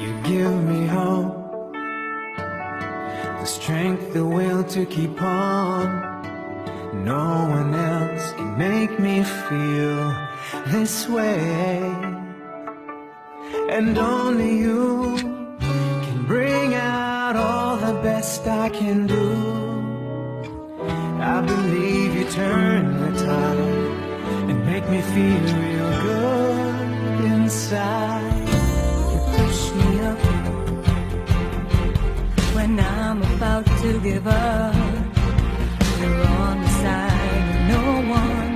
You give me hope, the strength, the will to keep on. No one else can make me feel this way, and only you can bring out all the best I can do. I believe you turn the tide and make me feel real good inside. You push me up when I'm about to give up. You're on the side when no one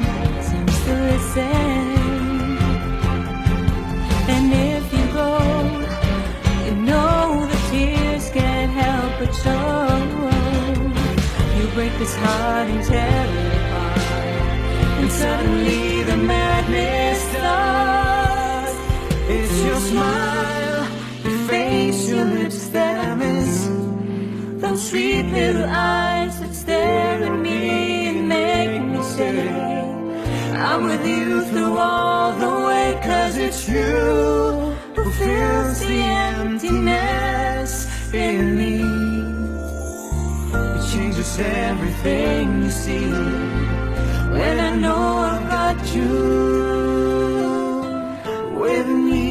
seems to listen. And if you go, you know the tears can't help but show. You break this heart and tear it apart, and suddenly the madness starts. It's your smile, your face, your lips that I miss, those sweet little eyes that stare at me and make me say I'm with you through all the way. 'Cause it's you who fills the emptiness in me. it changes everything you see. When I know I've got you With me.